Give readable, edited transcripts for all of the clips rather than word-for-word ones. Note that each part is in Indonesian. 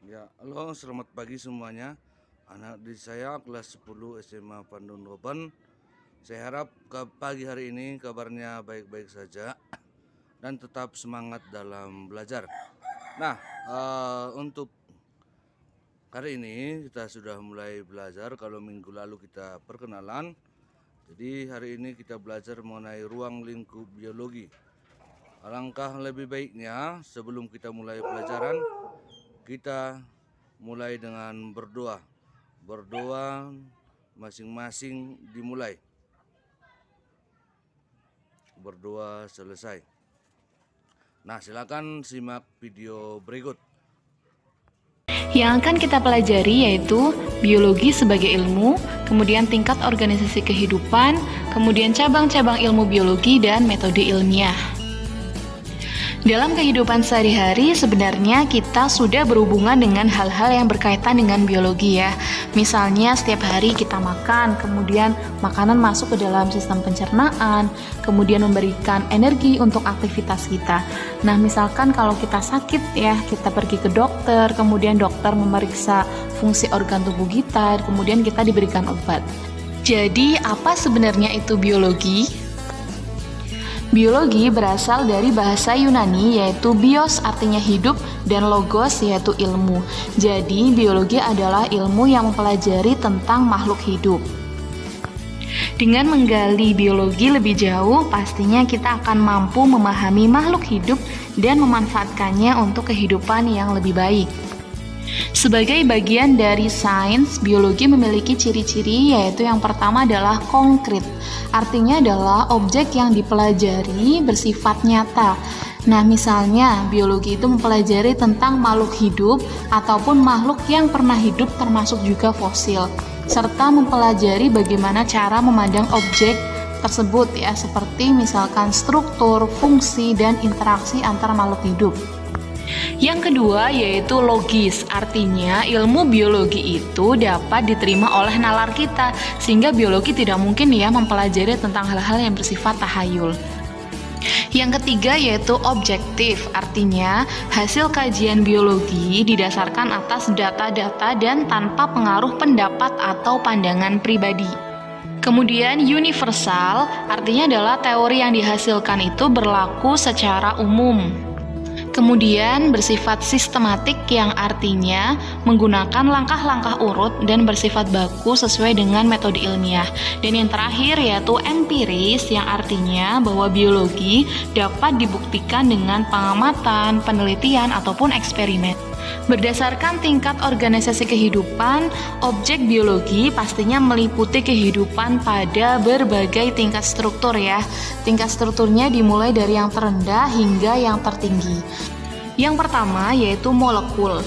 Ya, halo, selamat pagi semuanya. Anak didik saya kelas 10 SMA Pandun Roban. Saya harap ke pagi hari ini kabarnya baik-baik saja dan tetap semangat dalam belajar. Nah, untuk hari ini kita sudah mulai belajar. Kalau minggu lalu kita perkenalan, jadi hari ini kita belajar mengenai ruang lingkup biologi. Alangkah lebih baiknya sebelum kita mulai pelajaran, kita mulai dengan berdoa. Berdoa masing-masing dimulai. Berdoa selesai. Nah, silakan simak video berikut. Yang akan kita pelajari yaitu biologi sebagai ilmu, kemudian tingkat organisasi kehidupan, kemudian cabang-cabang ilmu biologi dan metode ilmiah. Dalam kehidupan sehari-hari sebenarnya kita sudah berhubungan dengan hal-hal yang berkaitan dengan biologi ya. Misalnya setiap hari kita makan, kemudian makanan masuk ke dalam sistem pencernaan, kemudian memberikan energi untuk aktivitas kita. Nah, misalkan kalau kita sakit ya, kita pergi ke dokter, kemudian dokter memeriksa fungsi organ tubuh kita, kemudian kita diberikan obat. Jadi, apa sebenarnya itu biologi? Biologi berasal dari bahasa Yunani yaitu bios artinya hidup dan logos yaitu ilmu. Jadi biologi adalah ilmu yang mempelajari tentang makhluk hidup. Dengan menggali biologi lebih jauh, pastinya kita akan mampu memahami makhluk hidup dan memanfaatkannya untuk kehidupan yang lebih baik. Sebagai bagian dari sains, biologi memiliki ciri-ciri yaitu yang pertama adalah konkret. Artinya adalah objek yang dipelajari bersifat nyata. Nah, misalnya biologi itu mempelajari tentang makhluk hidup ataupun makhluk yang pernah hidup termasuk juga fosil, serta mempelajari bagaimana cara memandang objek tersebut ya, seperti misalkan struktur, fungsi, dan interaksi antar makhluk hidup. Yang kedua yaitu logis, artinya ilmu biologi itu dapat diterima oleh nalar kita, sehingga biologi tidak mungkin ya mempelajari tentang hal-hal yang bersifat tahayul. Yang ketiga yaitu objektif, artinya hasil kajian biologi didasarkan atas data-data dan tanpa pengaruh pendapat atau pandangan pribadi. Kemudian universal, artinya adalah teori yang dihasilkan itu berlaku secara umum. Kemudian bersifat sistematik yang artinya menggunakan langkah-langkah urut dan bersifat baku sesuai dengan metode ilmiah. Dan yang terakhir yaitu empiris yang artinya bahwa biologi dapat dibuktikan dengan pengamatan, penelitian, ataupun eksperimen. Berdasarkan tingkat organisasi kehidupan, objek biologi pastinya meliputi kehidupan pada berbagai tingkat struktur ya. Tingkat strukturnya dimulai dari yang terendah hingga yang tertinggi. Yang pertama yaitu molekul.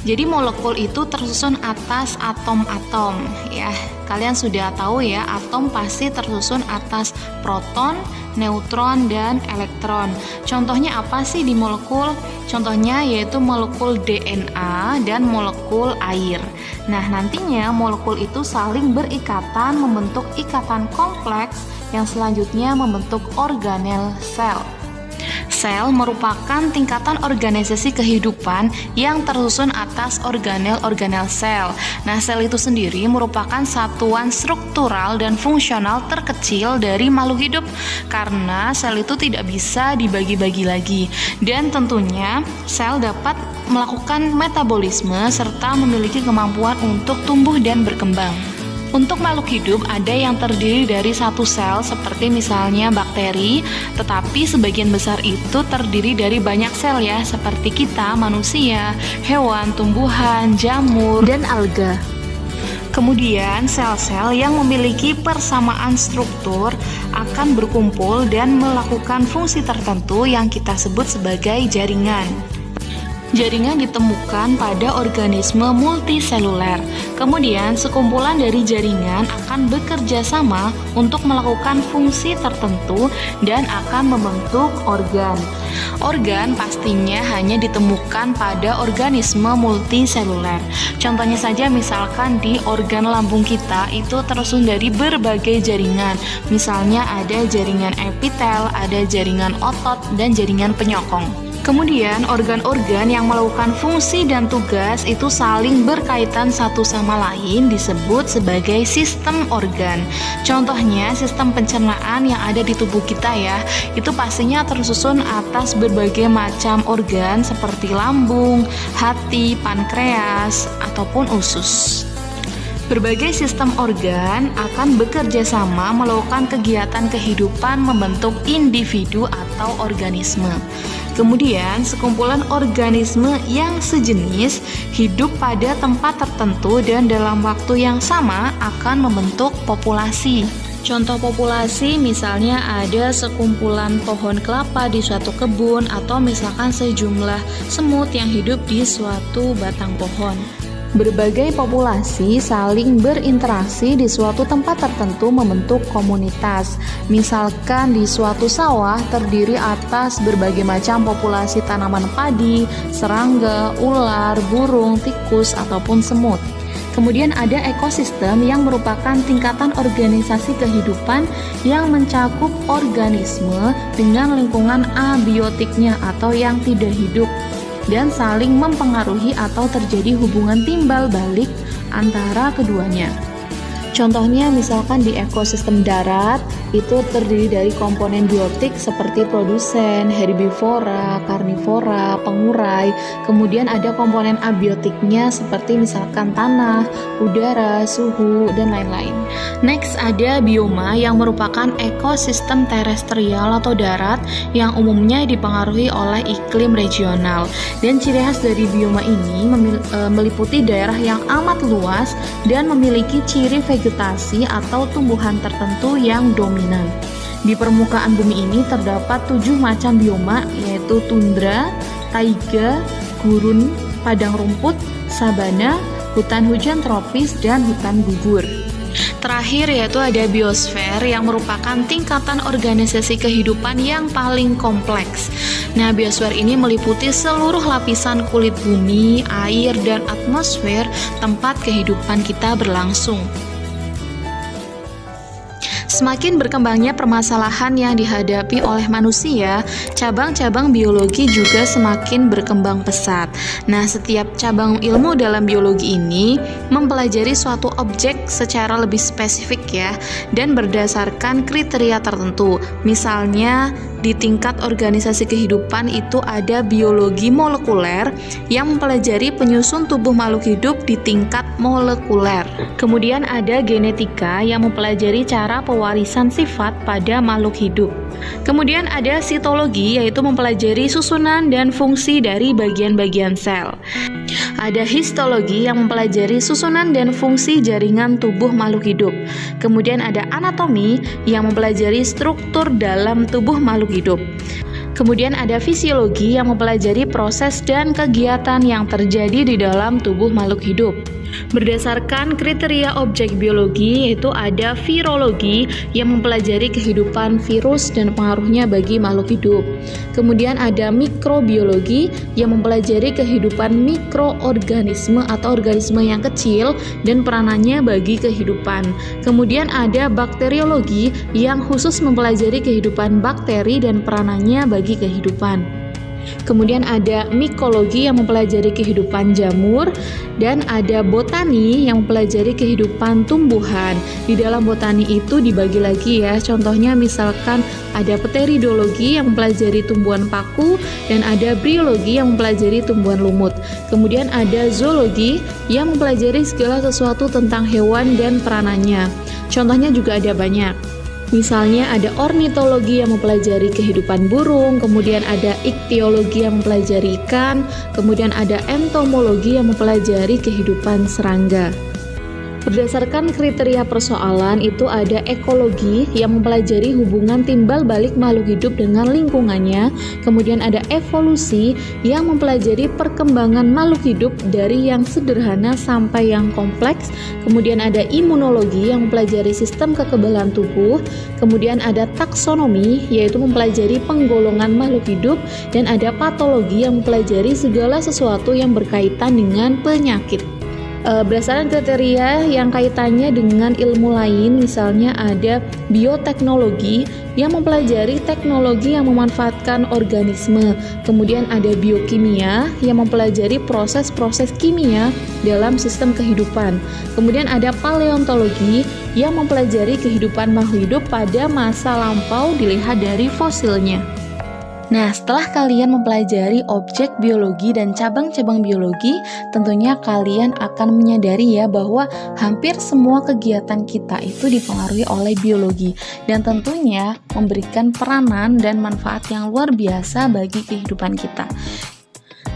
Jadi molekul itu tersusun atas atom-atom ya. Kalian sudah tahu ya, atom pasti tersusun atas proton, neutron, dan elektron. Contohnya apa sih di molekul? Contohnya yaitu molekul DNA dan molekul air. Nah, nantinya molekul itu saling berikatan membentuk ikatan kompleks yang selanjutnya membentuk organel sel. Sel merupakan tingkatan organisasi kehidupan yang tersusun atas organel-organel sel. Nah, sel itu sendiri merupakan satuan struktural dan fungsional terkecil dari makhluk hidup karena sel itu tidak bisa dibagi-bagi lagi. Dan tentunya sel dapat melakukan metabolisme serta memiliki kemampuan untuk tumbuh dan berkembang. Untuk makhluk hidup ada yang terdiri dari satu sel seperti misalnya bakteri, tetapi sebagian besar itu terdiri dari banyak sel ya, seperti kita, manusia, hewan, tumbuhan, jamur, dan alga. Kemudian sel-sel yang memiliki persamaan struktur akan berkumpul dan melakukan fungsi tertentu yang kita sebut sebagai jaringan. Jaringan ditemukan pada organisme multiseluler. Kemudian, sekumpulan dari jaringan akan bekerja sama untuk melakukan fungsi tertentu dan akan membentuk organ. Organ pastinya hanya ditemukan pada organisme multiseluler. Contohnya saja misalkan di organ lambung kita itu tersusun dari berbagai jaringan. Misalnya ada jaringan epitel, ada jaringan otot, dan jaringan penyokong. Kemudian organ-organ yang melakukan fungsi dan tugas itu saling berkaitan satu sama lain disebut sebagai sistem organ. Contohnya sistem pencernaan yang ada di tubuh kita ya, itu pastinya tersusun atas berbagai macam organ seperti lambung, hati, pankreas, ataupun usus. Berbagai sistem organ akan bekerja sama melakukan kegiatan kehidupan membentuk individu atau organisme. Kemudian, sekumpulan organisme yang sejenis hidup pada tempat tertentu dan dalam waktu yang sama akan membentuk populasi. Contoh populasi misalnya ada sekumpulan pohon kelapa di suatu kebun atau misalkan sejumlah semut yang hidup di suatu batang pohon. Berbagai populasi saling berinteraksi di suatu tempat tertentu membentuk komunitas. Misalkan di suatu sawah terdiri atas berbagai macam populasi tanaman padi, serangga, ular, burung, tikus, ataupun semut. Kemudian ada ekosistem yang merupakan tingkatan organisasi kehidupan yang mencakup organisme dengan lingkungan abiotiknya atau yang tidak hidup dan saling mempengaruhi atau terjadi hubungan timbal balik antara keduanya. Contohnya misalkan di ekosistem darat itu terdiri dari komponen biotik seperti produsen, herbivora, karnivora, pengurai. Kemudian ada komponen abiotiknya seperti misalkan tanah, udara, suhu, dan lain-lain. Next ada bioma yang merupakan ekosistem terestrial atau darat yang umumnya dipengaruhi oleh iklim regional. Dan ciri khas dari bioma ini meliputi daerah yang amat luas dan memiliki ciri vegetasi atau tumbuhan tertentu yang dominan. Di permukaan bumi ini terdapat 7 macam bioma, yaitu tundra, taiga, gurun, padang rumput, sabana, hutan hujan tropis, dan hutan gugur. Terakhir yaitu ada biosfer yang merupakan tingkatan organisasi kehidupan yang paling kompleks. Nah, biosfer ini meliputi seluruh lapisan kulit bumi, air, dan atmosfer tempat kehidupan kita berlangsung. Semakin berkembangnya permasalahan yang dihadapi oleh manusia, cabang-cabang biologi juga semakin berkembang pesat. Nah, setiap cabang ilmu dalam biologi ini mempelajari suatu objek secara lebih spesifik ya, dan berdasarkan kriteria tertentu. Misalnya, di tingkat organisasi kehidupan itu ada biologi molekuler yang mempelajari penyusun tubuh makhluk hidup di tingkat molekuler. Kemudian ada genetika yang mempelajari cara pewarisan sifat pada makhluk hidup. Kemudian ada sitologi yaitu mempelajari susunan dan fungsi dari bagian-bagian sel. Ada histologi yang mempelajari susunan dan fungsi jaringan tubuh makhluk hidup. Kemudian ada anatomi yang mempelajari struktur dalam tubuh makhluk hidup. Kemudian ada fisiologi yang mempelajari proses dan kegiatan yang terjadi di dalam tubuh makhluk hidup. Berdasarkan kriteria objek biologi yaitu ada virologi yang mempelajari kehidupan virus dan pengaruhnya bagi makhluk hidup. Kemudian ada mikrobiologi yang mempelajari kehidupan mikroorganisme atau organisme yang kecil dan peranannya bagi kehidupan. Kemudian ada bakteriologi yang khusus mempelajari kehidupan bakteri dan peranannya bagi kehidupan. Kemudian ada mikologi yang mempelajari kehidupan jamur, dan ada botani yang mempelajari kehidupan tumbuhan. Di dalam botani itu dibagi lagi ya, contohnya misalkan ada pteridologi yang mempelajari tumbuhan paku, dan ada briologi yang mempelajari tumbuhan lumut. Kemudian ada zoologi yang mempelajari segala sesuatu tentang hewan dan peranannya. Contohnya juga ada banyak. Misalnya ada ornitologi yang mempelajari kehidupan burung, kemudian ada iktiologi yang mempelajari ikan, kemudian ada entomologi yang mempelajari kehidupan serangga. Berdasarkan kriteria persoalan itu ada ekologi yang mempelajari hubungan timbal balik makhluk hidup dengan lingkungannya, kemudian ada evolusi yang mempelajari perkembangan makhluk hidup dari yang sederhana sampai yang kompleks, kemudian ada imunologi yang mempelajari sistem kekebalan tubuh, kemudian ada taksonomi yaitu mempelajari penggolongan makhluk hidup, dan ada patologi yang mempelajari segala sesuatu yang berkaitan dengan penyakit. Berdasarkan kriteria yang kaitannya dengan ilmu lain, misalnya ada bioteknologi yang mempelajari teknologi yang memanfaatkan organisme, kemudian ada biokimia yang mempelajari proses-proses kimia dalam sistem kehidupan, kemudian ada paleontologi yang mempelajari kehidupan makhluk hidup pada masa lampau dilihat dari fosilnya. Nah, setelah kalian mempelajari objek biologi dan cabang-cabang biologi, tentunya kalian akan menyadari ya bahwa hampir semua kegiatan kita itu dipengaruhi oleh biologi dan tentunya memberikan peranan dan manfaat yang luar biasa bagi kehidupan kita.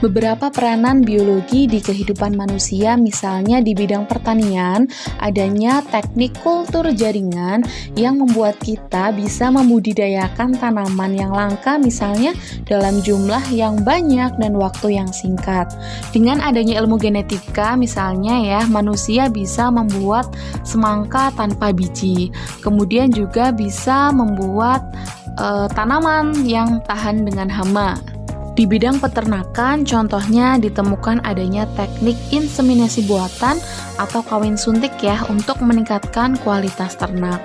Beberapa peranan biologi di kehidupan manusia, misalnya di bidang pertanian, adanya teknik kultur jaringan yang membuat kita bisa membudidayakan tanaman yang langka, misalnya dalam jumlah yang banyak dan waktu yang singkat. Dengan adanya ilmu genetika, misalnya ya, manusia bisa membuat semangka tanpa biji, kemudian juga bisa membuat tanaman yang tahan dengan hama. Di bidang peternakan, contohnya ditemukan adanya teknik inseminasi buatan atau kawin suntik ya untuk meningkatkan kualitas ternak.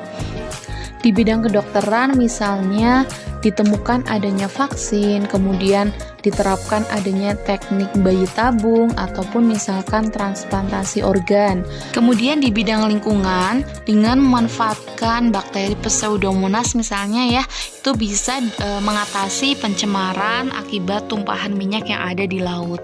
Di bidang kedokteran misalnya ditemukan adanya vaksin, kemudian diterapkan adanya teknik bayi tabung ataupun misalkan transplantasi organ. Kemudian di bidang lingkungan dengan memanfaatkan bakteri Pseudomonas misalnya ya, itu bisa mengatasi pencemaran akibat tumpahan minyak yang ada di laut.